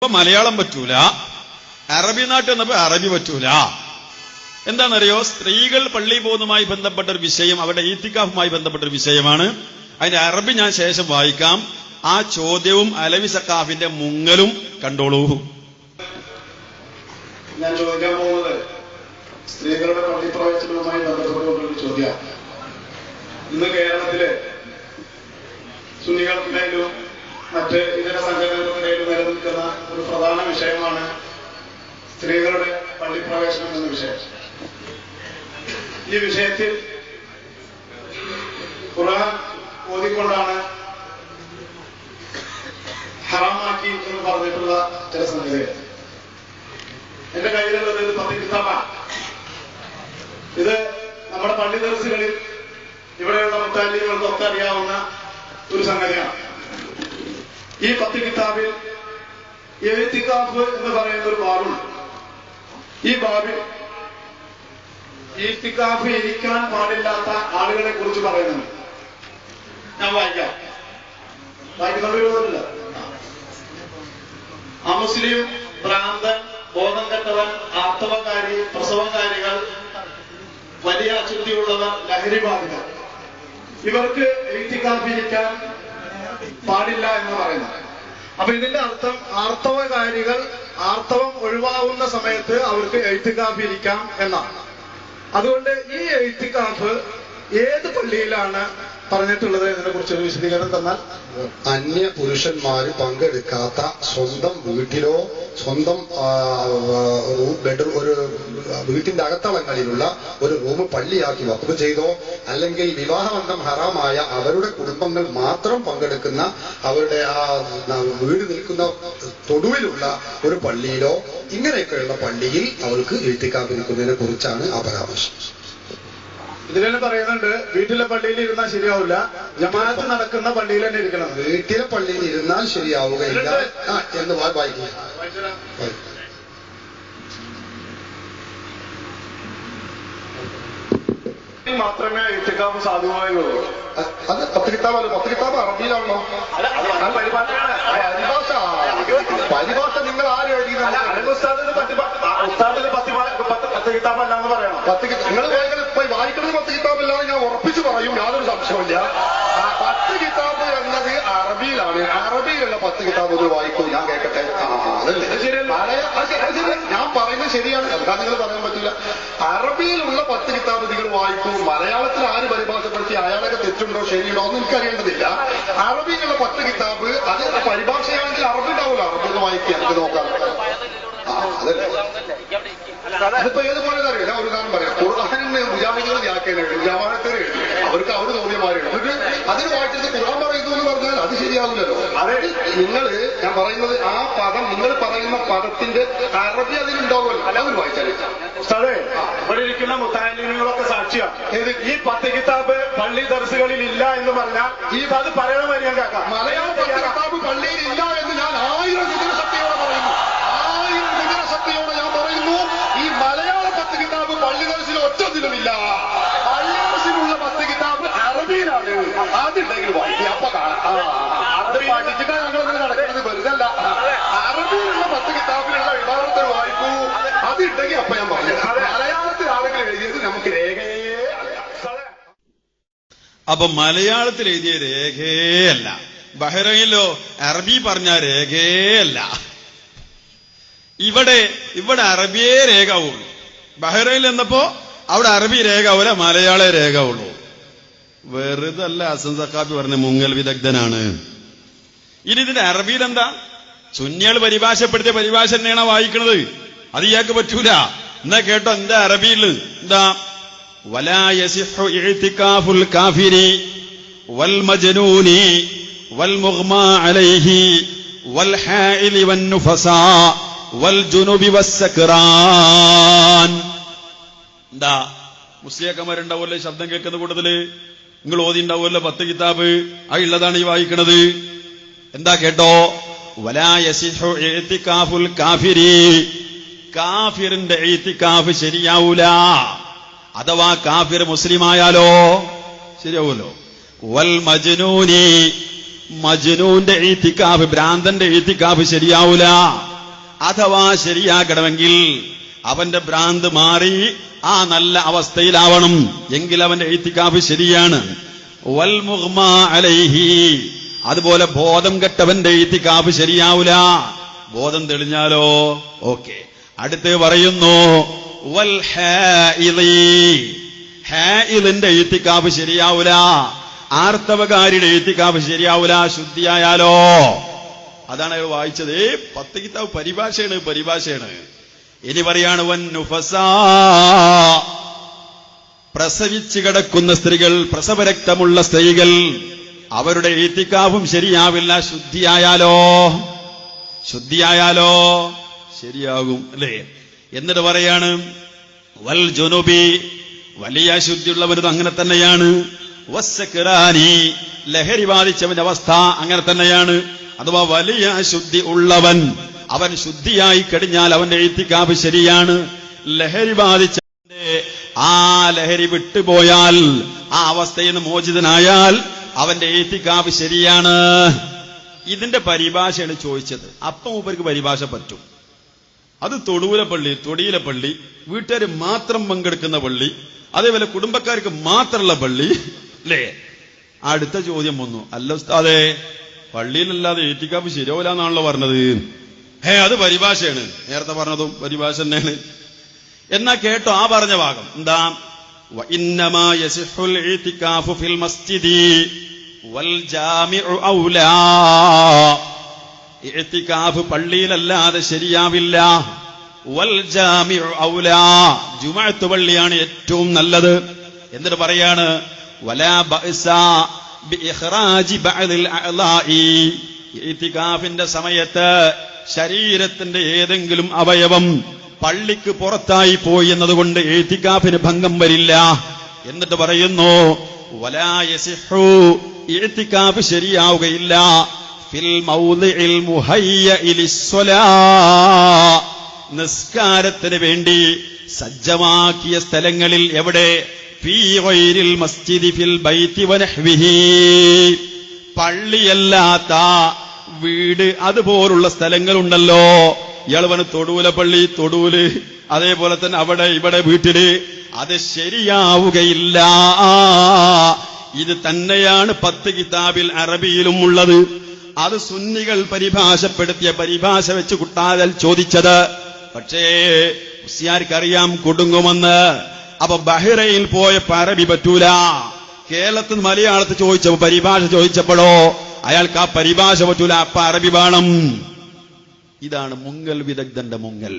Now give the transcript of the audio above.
ഇപ്പൊ മലയാളം പറ്റൂല, അറബി നാട്ടിൽ വന്നപ്പോ അറബി പറ്റൂല. എന്താണെന്നറിയോ? സ്ത്രീകൾ പള്ളി പോകുന്നതുമായി ബന്ധപ്പെട്ട ഒരു വിഷയം, അവരുടെ ഈത്തിക്കാഫുമായി ബന്ധപ്പെട്ട ഒരു വിഷയമാണ്. അതിന്റെ അറബി ഞാൻ ശേഷം വായിക്കാം. ആ ചോദ്യവും അലവി സക്കാഫിന്റെ മുങ്ങലും കണ്ടോളൂ. ഞാൻ ചോദിക്കാൻ പോകുന്നത് സ്ത്രീകളുടെ പള്ളി പ്രവേശനവുമായി ബന്ധപ്പെട്ടുകൊണ്ടൊരു ചോദ്യം. ഇന്ന് കേരളത്തിലെ സുന്നികൾക്കിടയിലും മറ്റ് ഇതര സംഘടനകൾക്കിടയിലും നിലനിൽക്കുന്ന ഒരു പ്രധാന വിഷയമാണ് സ്ത്രീകളുടെ പള്ളിപ്രവേശനം എന്ന വിഷയം. ഈ വിഷയത്തിൽ ഖുർആൻ ഓതിക്കൊണ്ടാണ് ഹറാമാക്കി എന്ന് പറഞ്ഞിട്ടുള്ള ചില സംഗതികൾ എന്റെ കയ്യിലുള്ളത് ഇത് 10 കിതാബാണ്. ഇത് നമ്മുടെ പള്ളി ദർസുകളിൽ ഇവിടെയുള്ള മുത്താലികൾക്കൊക്കെ അറിയാവുന്ന ഒരു സംഗതിയാണ്. ഈ 10 കിതാബിൽ ഇഅ്തികാഫ് എന്ന് പറയുന്ന ഒരു ബാബുണ്ട്. ഈ ബാബിൽ ഇഅ്തികാഫ് ഇരിക്കാൻ പാടില്ലാത്ത ആളുകളെ കുറിച്ച് പറയുന്നുണ്ട്. ഞാൻ വായിക്കാം. വായിക്കുന്നില്ല. അമുസ്ലിം, ഭ്രാന്തൻ, ബോധം കെട്ടവൻ, ആർത്തവകാരി, പ്രസവകാരികൾ, വലിയ അശുദ്ധിയുള്ളവർ, ലഹരി ബാധിതർ, ഇവർക്ക് ഇഅ്തികാഫ് ഇരിക്കാൻ പാടില്ല എന്ന് പറയുന്നത്. അപ്പൊ ഇതിന്റെ അർത്ഥം ആർത്തവകാരികൾ ആർത്തവം ഒഴിവാകുന്ന സമയത്ത് അവർക്ക് ഇഅ്തികാഫ് ഇരിക്കാം എന്നാണ്. അതുകൊണ്ട് ഈ ഇഅ്തികാഫ് ഏത് പള്ളിയിലാണ് പറഞ്ഞിട്ടുള്ളത് എന്നതിനെ കുറിച്ചൊരു വിശദീകരണം തന്നാൽ. അന്യ പുരുഷന്മാര് പങ്കെടുക്കാത്ത സ്വന്തം വീട്ടിലോ സ്വന്തം ബെഡ്റൂം, ഒരു വീട്ടിന്റെ അകത്തളങ്ങളിലുള്ള ഒരു റൂം പള്ളിയാക്കി വഖഫ് ചെയ്തോ, അല്ലെങ്കിൽ വിവാഹബന്ധം ഹറാമായ അവരുടെ കുടുംബങ്ങൾ മാത്രം പങ്കെടുക്കുന്ന അവരുടെ ആ വീട് നിൽക്കുന്ന തൊടുവിലുള്ള ഒരു പള്ളിയിലോ, ഇങ്ങനെയൊക്കെയുള്ള പള്ളിയിൽ അവർക്ക് ഇഅ്തികാഫ് ഇരിക്കുന്നതിനെ കുറിച്ചാണ് ആ പരാമർശം. ഇതിലെന്നെ പറയുന്നുണ്ട് വീട്ടിലെ പള്ളിയിൽ ഇരുന്നാൽ ശരിയാവില്ല, ജമാഅത്ത് നടക്കുന്ന പള്ളിയിൽ തന്നെ ഇരിക്കണം. വീട്ടിലെ പള്ളിയിൽ ഇരുന്നാൽ ശരിയാവുകയില്ല എന്ന് വായിക്കുക മാത്രമേ ഇഅ്തികാഫ് സാധുവായുള്ളൂ. അത് 10 കിതാബല്ലോ. 10 കിതാബ് അറബിയിലാണോ? പരിഭാഷ നിങ്ങൾ ആരും എഴുതിയത്? ഉസ്താദിന് 10 കിതാബല്ലാന്ന് പറയണം. നിങ്ങൾ വായിക്കുന്നത് 10 കിതാബല്ലാന്ന് ഞാൻ ഉറപ്പിച്ചു പറയും, യാതൊരു സംശയമില്ല. 10 കിതാബ് എന്നത് അറബിയിലാണ്. അറബിയിലുള്ള 10 കിതാബ് ഒരു വായിക്കും, ഞാൻ കേൾക്കട്ടെ. ഞാൻ പറയുന്നത് ശരിയാണ്, എന്താ നിങ്ങൾ പറയാൻ പറ്റില്ല. അറബിയിലുള്ള 10 കിതാബ് നിങ്ങൾ വായിക്കും. മലയാളത്തിൽ ആര് പരിഭാഷപ്പെടുത്തി അയാളൊക്കെ തെറ്റുണ്ടോ ശരിയുണ്ടോ എന്ന് എനിക്കറിയേണ്ടതില്ല. അറബിയിലുള്ള 10 കിതാബ് അത് പരിഭാഷയാണെങ്കിൽ അറബി ഉണ്ടാവില്ല. അറബി ഒന്ന് വായിക്കുക, എനിക്ക് നോക്കാം. അതല്ലേ അതിപ്പോ ഏതുപോലെ അറിയില്ല. ഒരു കാര്യം പറയാം, ഖുർആനിന് മുജാഹിദുകൾ വ്യാഖ്യാനം ജമാഅത്തുകാർ എഴുതി, അവർക്ക് അവർ തോന്നിയമാരുണ്ട്. എന്നിട്ട് അതിന് വായിച്ചത് ഖുർആൻ പറയുന്നു എന്ന് പറഞ്ഞാൽ അത് ശരിയാവില്ലല്ലോ. അതായത് ഞാൻ പറയുന്നത് ആ പദം, നിങ്ങൾ പറയുന്ന പദത്തിന്റെ അറബി അതിലുണ്ടാവുമല്ലോ, അല്ലാതെ വായിച്ചാലേ. ഉസ്താദേ, ഇവിടെ ഇരിക്കുന്ന മുത്താലികളൊക്കെ സാക്ഷിയാണ്. ഈ 10 കിതാബ് പള്ളി ദർസുകളിൽ ഇല്ല എന്ന് പറഞ്ഞാൽ അത് പറയണമെന്ന് ഞാൻ കേൾക്കാം. മലയാളം 10 കിതാബ് പള്ളിയിൽ ഇല്ല എന്ന് ഞാൻ 1000 വിജയശക്തിയോടെ പറയുന്നു. 1000 വിജയശക്തിയോടെ ഞാൻ പറയുന്നു. ഈ മലയാള 10 കിതാബ് പള്ളി ദർസിൽ ഒറ്റതിലുമില്ല. പള്ളി ദർസിലുള്ള 10 കിതാബ് അറബിയിലാണ്. അതുണ്ടെങ്കിൽ വായിക്കുക, അപ്പൊ കാണാം. അത് പഠിച്ചിട്ടാ ഞങ്ങൾ നടക്കുന്നത്, വെറുതല്ല. അറബിയിലുള്ള 10 കിതാബിലുള്ള വിഭാഗത്തിൽ വായിക്കൂ, അതുണ്ടെങ്കിൽ അപ്പൊ ഞാൻ പറഞ്ഞു. മലയാളത്തിൽ ആളുകൾ എഴുതിയത് നമുക്ക് രേഖയേ അല്ല. അപ്പൊ മലയാളത്തിൽ എഴുതിയ രേഖയല്ല, ബഹ്റൈനിലോ അറബി പറഞ്ഞ രേഖയല്ല. ഇവിടെ അറബിയേ രേഖാവുള്ളൂ. ബഹ്റൈനിൽ എന്നപ്പോ അവിടെ അറബി രേഖാവൂല, മലയാള രേഖാവുള്ളൂ. വെറുതെ അല്ല ഹസൻ സഖാഫി പറഞ്ഞ മുങ്ങൽ വിദഗ്ധനാണ്. ഇനി ഇതിന്റെ അറബിയിൽ എന്താ? സുന്നികൾ പരിഭാഷപ്പെടുത്തിയ പരിഭാഷ തന്നെയാണ് വായിക്കുന്നത്. അത് ഇയാൾക്ക് പറ്റൂല. എന്നാ കേട്ടോ, എന്താ അറബിയിൽ എന്താ? വലാ യസിഹു ഇഅ്തികാഫുൽ കാഫിരി വൽ മജ്നൂനി വൽ മുഗ്മാ അലൈഹി വൽ ഹാഇലി വൻ നുഫസാ വൽ ജുനുബി വസ്സക്റാൻ. എന്താ മുസ്ലിയാക്കന്മാരുണ്ടാവുമല്ലോ ശബ്ദം കേൾക്കുന്ന കൂട്ടത്തില്, നിങ്ങൾ ഓതി ഉണ്ടാവുമല്ലോ 10 കിതാബ്, ആ ഉള്ളതാണ് ഈ വായിക്കണത്. എന്താ കേട്ടോ? വലാ യസിഹു ഇഅ്തികാഫുൽ കാഫിരി, കാഫിറിന്റെ ഇഅ്തികാഫ് ശരിയാവൂല. അഥവാ കാഫിർ മുസ്ലിമായാലോ ശരിയാവൂലോ. വൽ മജ്നൂനി, മജ്നൂന്റെ ഇത്തിക്കാഫ്, ഭ്രാന്തന്റെ ഇത്തിക്കാഫ് ശരിയാവൂല. അഥവാ ശരിയാക്കണമെങ്കിൽ അവന്റെ ഭ്രാന്ത് മാറി ആ നല്ല അവസ്ഥയിലാവണം, എങ്കിൽ അവന്റെ ഇത്തിക്കാഫ് ശരിയാണ്. വൽ മുഗ്മാ അലൈഹി, അതുപോലെ ബോധം കെട്ടവന്റെ ഇത്തിക്കാഫ് ശരിയാവൂല. ബോധം തെളിഞ്ഞാലോ ഓക്കെ. അടുത്ത് പറയുന്നു വൽ ഹായിലിന്റെ ഇത്തിക്കാഫ് ശരിയാവൂല, ആർത്തവകാരിയുടെ ഇത്തിക്കാഫ് ശരിയാവൂല ശുദ്ധിയായാലോ. അതാണ് അയാൾ വായിച്ചത്. 10 കിതാബ് പരിഭാഷയാണ്. ഇനി പറയാണ് വൻ നുഫസാ, പ്രസവിച്ചു കിടക്കുന്ന സ്ത്രീകൾ, പ്രസവരക്തമുള്ള സ്ത്രീകൾ, അവരുടെ ഇത്തിക്കാഫും ശരിയാവില്ല ശുദ്ധിയായാലോ ശരിയാകും അല്ലേ. എന്നിട്ട് പറയാണ് വൽ ജുനുബി, വലിയ ശുദ്ധിയുള്ളവരത് അങ്ങനെ തന്നെയാണ്. വസ്സക്രാനി, ലഹരി ബാധിച്ചവന്റെ അവസ്ഥ അങ്ങനെ തന്നെയാണ്. അഥവാ വലിയ ശുദ്ധി ഉള്ളവൻ, അവൻ ശുദ്ധിയായി കഴിഞ്ഞാൽ അവന്റെ ഇത്തിക്കാഫ് ശരിയാണ്. ലഹരി ബാധിച്ചവന്റെ ആ ലഹരി വിട്ടുപോയാൽ, ആ അവസ്ഥയിൽ നിന്ന് മോചിതനായാൽ അവന്റെ ഇത്തിക്കാഫ് ശരിയാണ്. ഇതിന്റെ പരിഭാഷയാണ് ചോദിച്ചത്. അപ്പം മൂപ്പർക്ക് പരിഭാഷ പറ്റും. അത് തൊടിയിലെ പള്ളി, വീട്ടുകാർ മാത്രം പങ്കെടുക്കുന്ന പള്ളി, അതേപോലെ കുടുംബക്കാർക്ക് മാത്രമുള്ള പള്ളി അല്ലേ. അടുത്ത ചോദ്യം വന്നു, അല്ല ഉസ്താദേ പള്ളിയിലല്ലാതെ ഇത്തിക്കാഫ് ശരിയാവില്ല എന്നാണല്ലോ പറഞ്ഞത്. അത് പരിഭാഷയാണ്, നേരത്തെ പറഞ്ഞതും പരിഭാഷ തന്നെയാണ്. എന്നാ കേട്ടോ ആ പറഞ്ഞ ഭാഗം എന്താ? വഇന്നമാ യസിഹുൽ ഇത്തികാഫു ഫിൽ മസ്ജിദി വൽ ജാമിഉ ഔലാ, ഇത്തികാഫ് പള്ളിയിലല്ലാതെ ശരിയാവില്ല. വൽ ജാമിഉ ഔലാ, ജുമുഅത്ത് പള്ളിയാണ് ഏറ്റവും നല്ലത്. എന്നിട്ട് പറയാണ് വലാ ബഅസ ബിഇഖ്റാജി ബഅദിൽ അഅ്ളാഇ, ഇത്തികാഫിന്റെ സമയത്ത് ശരീരത്തിന്റെ ഏതെങ്കിലും അവയവം പള്ളിക്ക് പുറത്തായി പോയി എന്നതുകൊണ്ട് ഇത്തികാഫിന് ഭംഗം വരില്ല. എന്നിട്ട് പറയുന്നു വലാ യസിഹു, ഇത്തികാഫ് ശരിയാവുകയില്ല ഫിൽ മൗദിഇൽ മുഹയ്യഇ ലിസ്സലാ, നിസ്കാരത്തിന് വേണ്ടി സജ്ജമാക്കിയ സ്ഥലങ്ങളിൽ. എവിടെ? ഫീ ഗൈരിൽ മസ്ജിദി ഫിൽ ബൈത്തി വനഹ്വിഹി, പള്ളിയല്ലാത്ത വീട് അതുപോലുള്ള സ്ഥലങ്ങളുണ്ടല്ലോ. ഇയാൾ പറഞ്ഞ തൊടൂല്, അതേപോലെ തന്നെ അവിടെ ഇവിടെ വീട്ടില്, അത് ശരിയാവുകയില്ല. ഇത് തന്നെയാണ് 10 കിതാബിൽ അറബിയിലും ഉള്ളത്. അത് സുന്നികൾ പരിഭാഷപ്പെടുത്തിയ പരിഭാഷ വെച്ച് കുട്ടാതൽ ചോദിച്ചത്. പക്ഷേ മുസ്ലിയാർക്കറിയാം കുടുങ്ങുമെന്ന്. അപ്പൊ ബഹ്റൈനിൽ പോയപ്പോ അറബി പറ്റൂല, കേരളത്തിൽ മലയാളത്തിൽ ചോദിച്ചപ്പോ പരിഭാഷ ചോദിച്ചപ്പോഴോ അയാൾക്ക് ആ പരിഭാഷ പറ്റൂല, അപ്പൊ അറബി വേണം. ഇതാണ് മുങ്ങൽ വിദഗ്ധന്റെ മുങ്ങൽ.